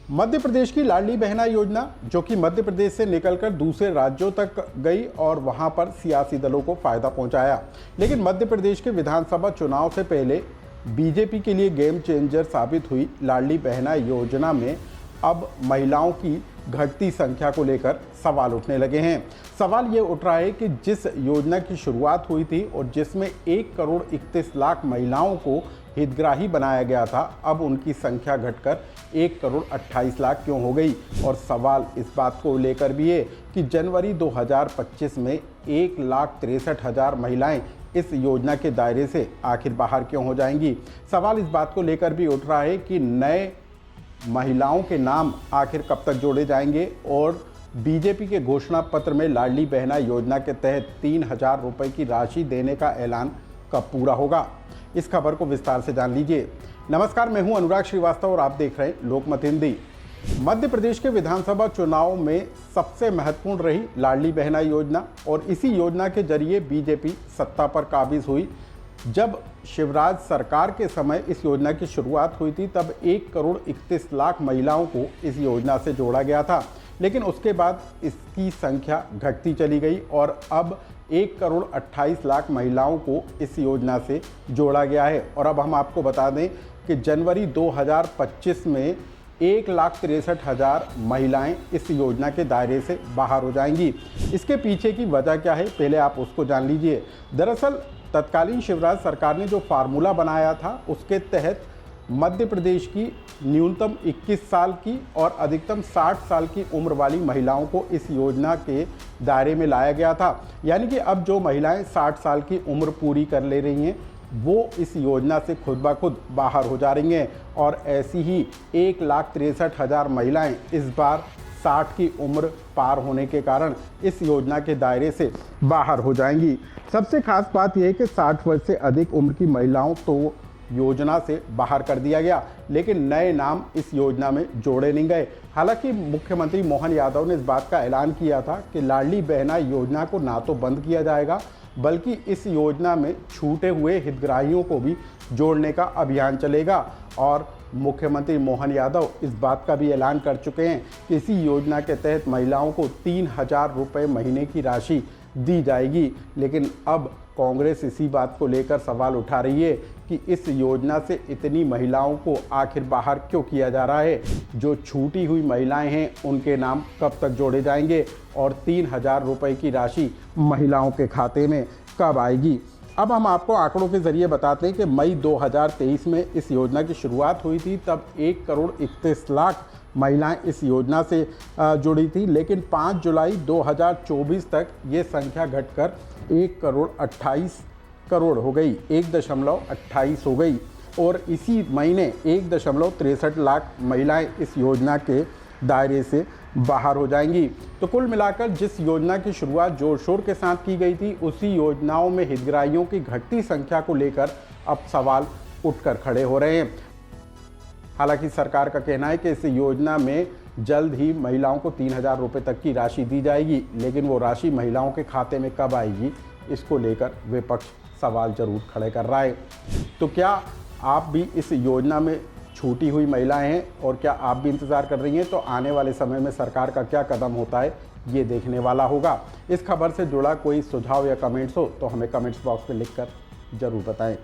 मध्य प्रदेश की लाडली बहना योजना जो कि मध्य प्रदेश से निकलकर दूसरे राज्यों तक गई और वहां पर सियासी दलों को फायदा पहुंचाया, लेकिन मध्य प्रदेश के विधानसभा चुनाव से पहले बीजेपी के लिए गेम चेंजर साबित हुई लाडली बहना योजना में अब महिलाओं की घटती संख्या को लेकर सवाल उठने लगे हैं। सवाल ये उठ रहा है कि जिस योजना की शुरुआत हुई थी और जिसमें 1 करोड़ 31 लाख महिलाओं को हितग्राही बनाया गया था, अब उनकी संख्या घटकर 1 करोड़ 28 लाख क्यों हो गई। और सवाल इस बात को लेकर भी है कि जनवरी 2025 में 1,63,000 महिलाएं इस योजना के दायरे से आखिर बाहर क्यों हो जाएंगी। सवाल इस बात को लेकर भी उठ रहा है कि नए महिलाओं के नाम आखिर कब तक जोड़े जाएंगे और बीजेपी के घोषणा पत्र में लाडली बहना योजना के तहत 3,000 रुपये की राशि देने का ऐलान कब पूरा होगा। इस खबर को विस्तार से जान लीजिए। नमस्कार, मैं हूं अनुराग श्रीवास्तव और आप देख रहे हैं लोकमत हिंदी। मध्य प्रदेश के विधानसभा चुनाव में सबसे महत्वपूर्ण रही लाडली बहना योजना और इसी योजना के जरिए बीजेपी सत्ता पर काबिज हुई। जब शिवराज सरकार के समय इस योजना की शुरुआत हुई थी तब 1 करोड़ 31 लाख महिलाओं को इस योजना से जोड़ा गया था, लेकिन उसके बाद इसकी संख्या घटती चली गई और अब 1 करोड़ 28 लाख महिलाओं को इस योजना से जोड़ा गया है। और अब हम आपको बता दें कि जनवरी 2025 में 1,63,000 महिलाएं इस योजना के दायरे से बाहर हो जाएंगी। इसके पीछे की वजह क्या है, पहले आप उसको जान लीजिए। दरअसल तत्कालीन शिवराज सरकार ने जो फार्मूला बनाया था उसके तहत मध्य प्रदेश की न्यूनतम 21 साल की और अधिकतम 60 साल की उम्र वाली महिलाओं को इस योजना के दायरे में लाया गया था। यानी कि अब जो महिलाएं 60 साल की उम्र पूरी कर ले रही हैं वो इस योजना से खुद ब खुद बाहर हो जा रही हैं और ऐसी ही 1,63,000 महिलाएं इस बार 60 की उम्र पार होने के कारण इस योजना के दायरे से बाहर हो जाएंगी। सबसे खास बात यह है कि 60 वर्ष से अधिक उम्र की महिलाओं तो योजना से बाहर कर दिया गया, लेकिन नए नाम इस योजना में जोड़े नहीं गए। हालांकि मुख्यमंत्री मोहन यादव ने इस बात का ऐलान किया था कि लाडली बहना योजना को ना तो बंद किया जाएगा बल्कि इस योजना में छूटे हुए हितग्राहियों को भी जोड़ने का अभियान चलेगा। और मुख्यमंत्री मोहन यादव इस बात का भी ऐलान कर चुके हैं कि इसी योजना के तहत महिलाओं को 3,000 रुपये महीने की राशि दी जाएगी। लेकिन अब कांग्रेस इसी बात को लेकर सवाल उठा रही है कि इस योजना से इतनी महिलाओं को आखिर बाहर क्यों किया जा रहा है। जो छूटी हुई महिलाएं हैं उनके नाम कब तक जोड़े जाएंगे और 3,000 रुपये की राशि महिलाओं के खाते में कब आएगी। अब हम आपको आंकड़ों के ज़रिए बताते हैं कि मई 2023 में इस योजना की शुरुआत हुई थी, तब 1 करोड़ 31 लाख महिलाएं इस योजना से जुड़ी थी, लेकिन 5 जुलाई 2024 तक ये संख्या घटकर 1 करोड़ 28 करोड़ हो गई, 1.28 हो गई और इसी महीने 1.63 लाख महिलाएं इस योजना के दायरे से बाहर हो जाएंगी। तो कुल मिलाकर जिस योजना की शुरुआत जोर शोर के साथ की गई थी उसी योजनाओं में हितग्राहियों की घटती संख्या को लेकर अब सवाल उठकर खड़े हो रहे हैं। हालांकि सरकार का कहना है कि इस योजना में जल्द ही महिलाओं को 3,000 रुपये तक की राशि दी जाएगी, लेकिन वो राशि महिलाओं के खाते में कब आएगी इसको लेकर विपक्ष सवाल जरूर खड़े कर रहा है। तो क्या आप भी इस योजना में छूटी हुई महिलाएं हैं और क्या आप भी इंतज़ार कर रही हैं? तो आने वाले समय में सरकार का क्या कदम होता है ये देखने वाला होगा। इस खबर से जुड़ा कोई सुझाव या कमेंट्स हो तो हमें कमेंट्स बॉक्स में लिखकर ज़रूर बताएं।